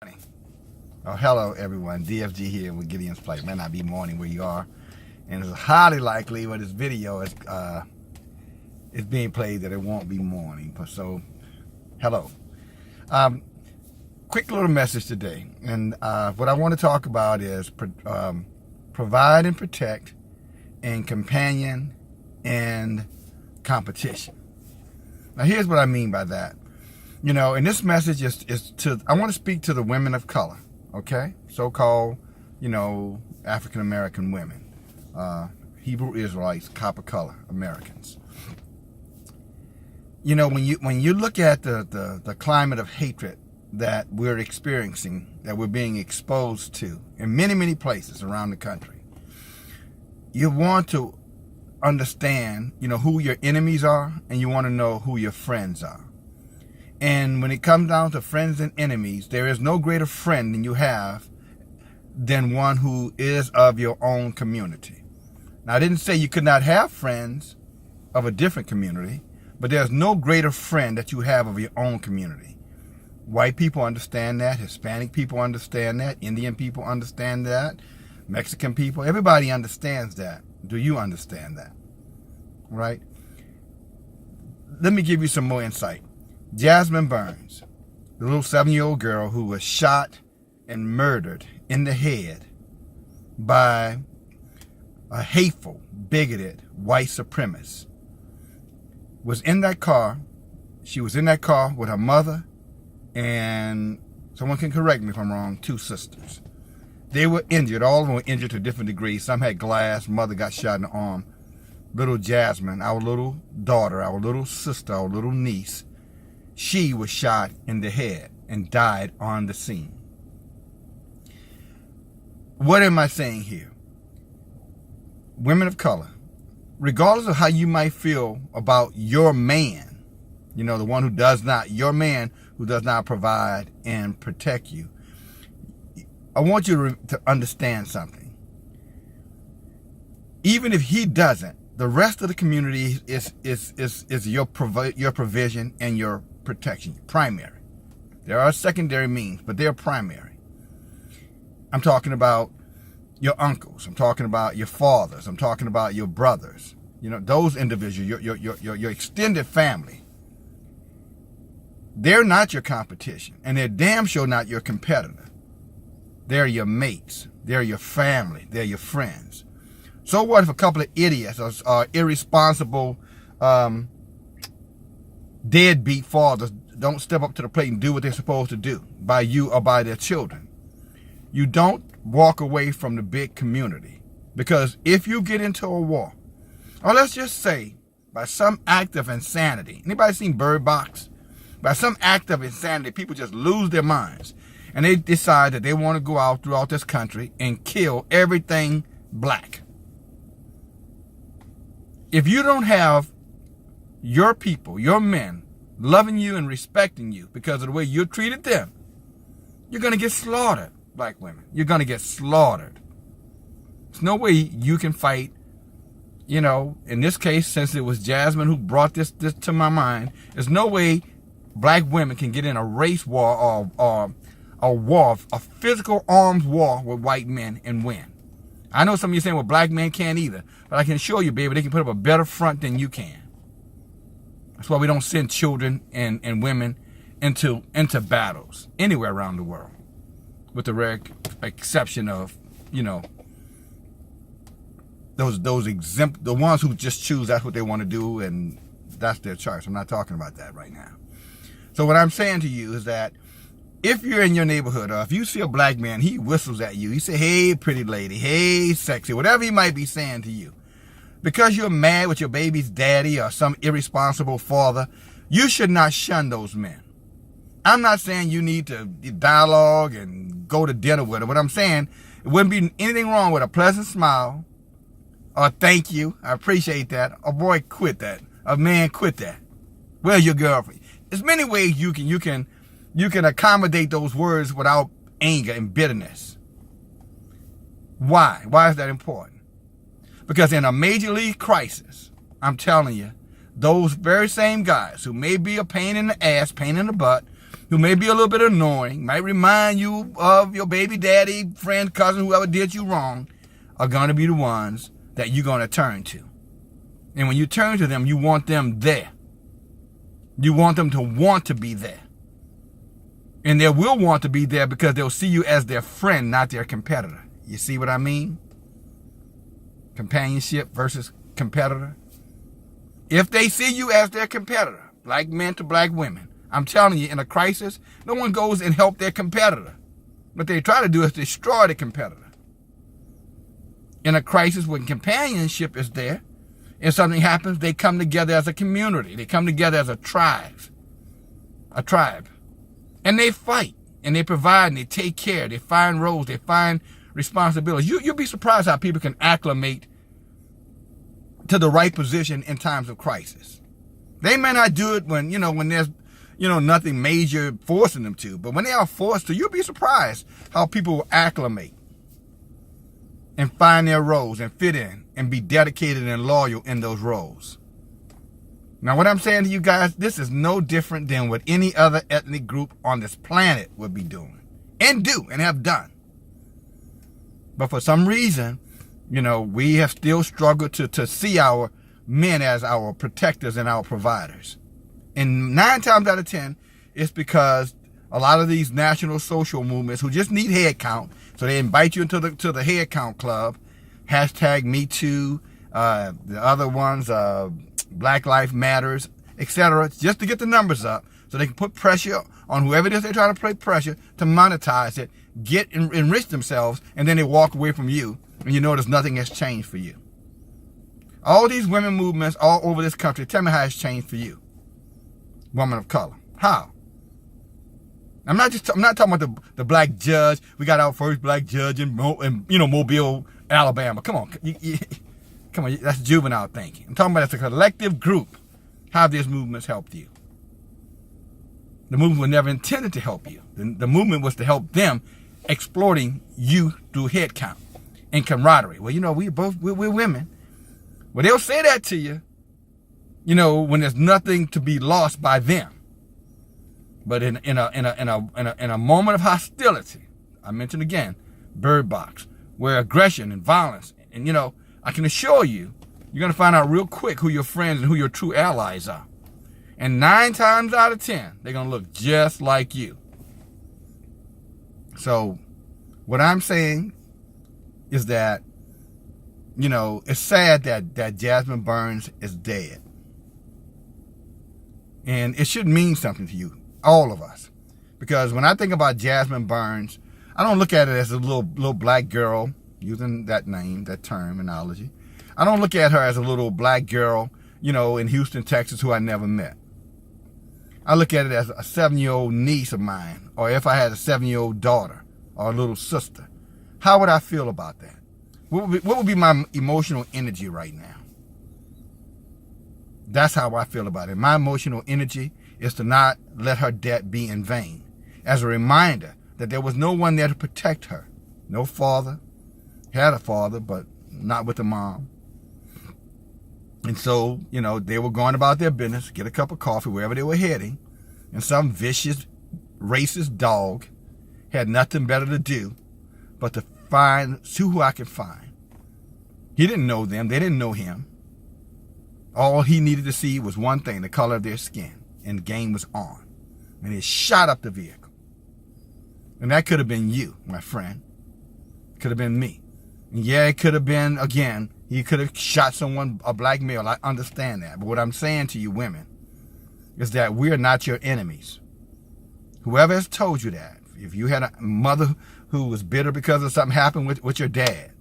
Oh, hello everyone, DFG here with Gideon's Plate. It may not be morning where you are, and it's highly likely when this video is being played that it won't be morning. So, hello. Quick little message today, and what I want to talk about is provide and protect, and companion and competition. Now, here's what I mean by that. You know, and this message is to, I want to speak to the women of color, okay? So-called, African American women, Hebrew Israelites, copper color Americans. You know, when you look at the climate of hatred that we're experiencing, that we're being exposed to in many places around the country, you want to understand, who your enemies are, and you want to know who your friends are. And when it comes down to friends and enemies, there is no greater friend than you have than one who is of your own community. Now, I didn't say you could not have friends of a different community, but there's no greater friend that you have of your own community. White people understand that. Hispanic people understand that. Indian people understand that. Mexican people, everybody understands that. Do you understand that? Right? Let me give you some more insight. Jasmine Burns, the little 7-year-old girl who was shot and murdered in the head by a hateful, bigoted white supremacist, was in that car. She was in that car with her mother and, someone can correct me if I'm wrong, 2 sisters. They were injured. All of them were injured to different degrees. Some had glass. Mother got shot in the arm. Little Jasmine, our little daughter, our little sister, our little niece, she was shot in the head and died on the scene. What am I saying here? Women of color, regardless of how you might feel about your man, the one who does not, your man who does not provide and protect you, I want you to understand something. Even if he doesn't, the rest of the community is your provision and your protection, primary. There are secondary means, but they're primary. I'm talking about your uncles. I'm talking about your fathers. I'm talking about your brothers. Those individuals, your extended family. They're not your competition, and they're damn sure not your competitor. They're your mates. They're your family. They're your friends. So what if a couple of idiots or irresponsible deadbeat fathers don't step up to the plate and do what they're supposed to do by you or by their children? You don't walk away from the big community, because if you get into a war, or let's just say by some act of insanity, anybody seen Bird Box? By some act of insanity, people just lose their minds and they decide that they want to go out throughout this country and kill everything black. If you don't have your people, your men, loving you and respecting you because of the way you treated them, you're going to get slaughtered, black women. You're going to get slaughtered. There's no way you can fight, in this case, since it was Jasmine who brought this to my mind, there's no way black women can get in a race war or a physical arms war with white men and win. I know some of you saying, well, black men can't either, but I can assure you, baby, they can put up a better front than you can. That's why we don't send children and women into battles anywhere around the world, with the rare exception of, the ones who just choose that's what they want to do and that's their choice. I'm not talking about that right now. So what I'm saying to you is that if you're in your neighborhood, or if you see a black man, he whistles at you. He say, hey, pretty lady, hey, sexy, whatever he might be saying to you. Because you're mad with your baby's daddy or some irresponsible father, you should not shun those men. I'm not saying you need to dialogue and go to dinner with them. What I'm saying, it wouldn't be anything wrong with a pleasant smile or thank you, I appreciate that. A boy, quit that. A man, quit that. Where's your girlfriend? There's many ways you can accommodate those words without anger and bitterness. Why? Why is that important? Because in a major league crisis, I'm telling you, those very same guys who may be a pain in the ass, pain in the butt, who may be a little bit annoying, might remind you of your baby daddy, friend, cousin, whoever did you wrong, are going to be the ones that you're going to turn to. And when you turn to them, you want them there. You want them to want to be there. And they will want to be there because they'll see you as their friend, not their competitor. You see what I mean? Companionship versus competitor. If they see you as their competitor, black men to black women, I'm telling you, in a crisis, no one goes and help their competitor. What they try to do is destroy the competitor. In a crisis, when companionship is there, and something happens, they come together as a community. They come together as a tribe. And they fight, and they provide, and they take care. They find roles, they find responsibilities. You'll be surprised how people can acclimate to the right position in times of crisis. They may not do it when there's, nothing major forcing them to. But when they are forced to, you'll be surprised how people will acclimate and find their roles and fit in and be dedicated and loyal in those roles. Now, what I'm saying to you guys, this is no different than what any other ethnic group on this planet would be doing and do and have done. But for some reason, we have still struggled to see our men as our protectors and our providers. And 9 times out of 10, it's because a lot of these national social movements who just need head count, so they invite you into the head count club, hashtag Me Too, the other ones, Black Lives Matters, etc., just to get the numbers up so they can put pressure on whoever it is they're trying to put pressure to monetize it, enrich themselves, and then they walk away from you, and you notice nothing has changed for you. All these women movements all over this country, tell me how it's changed for you, woman of color. How? I'm not talking about the black judge. We got our first black judge in Mobile, Alabama. Come on, come on, that's juvenile thinking. I'm talking about as a collective group. How have these movements helped you? The movement was never intended to help you. The movement was to help them, exploiting you through head count and camaraderie. Well, we're women. Well, they'll say that to you, when there's nothing to be lost by them. But in a moment of hostility, I mentioned again, Bird Box, where aggression and violence, and I can assure you, you're gonna find out real quick who your friends and who your true allies are. And 9 times out of 10, they're gonna look just like you. So, what I'm saying is that, it's sad that Jasmine Burns is dead. And it should mean something to you, all of us. Because when I think about Jasmine Burns, I don't look at it as a little black girl, using that name, that terminology. I don't look at her as a little black girl, in Houston, Texas, who I never met. I look at it as a 7-year-old niece of mine, or if I had a 7-year-old daughter or a little sister. How would I feel about that? What would be my emotional energy right now? That's how I feel about it. My emotional energy is to not let her death be in vain. As a reminder that there was no one there to protect her. No father. Had a father, but not with a mom. And so, they were going about their business, get a cup of coffee wherever they were heading, and some vicious, racist dog had nothing better to do but to see who I could find. He didn't know them. They didn't know him. All he needed to see was one thing, the color of their skin, and the game was on. And he shot up the vehicle. And that could have been you, my friend. Could have been me. And yeah, it could have been, again, he could have shot someone, a black male. I understand that. But what I'm saying to you women is that we are not your enemies. Whoever has told you that, if you had a mother who was bitter because of something happened with your dad,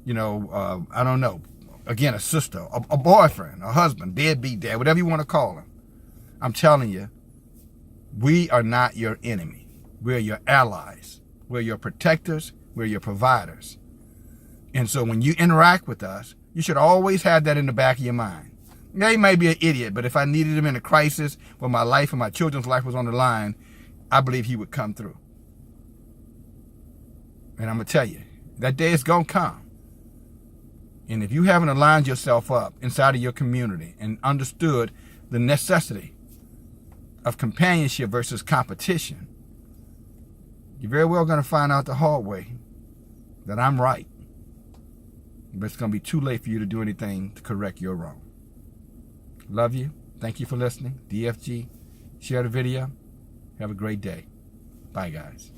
I don't know, again, a sister, a boyfriend, a husband, deadbeat dad, whatever you want to call him, I'm telling you, we are not your enemy. We're your allies. We're your protectors. We're your providers. And so when you interact with us, you should always have that in the back of your mind. Yeah, he might be an idiot, but if I needed him in a crisis where my life and my children's life was on the line, I believe he would come through. And I'm going to tell you, that day is going to come. And if you haven't aligned yourself up inside of your community and understood the necessity of companionship versus competition, you're very well going to find out the hard way that I'm right. But it's going to be too late for you to do anything to correct your wrong. Love you. Thank you for listening. DFG. Share the video. Have a great day. Bye, guys.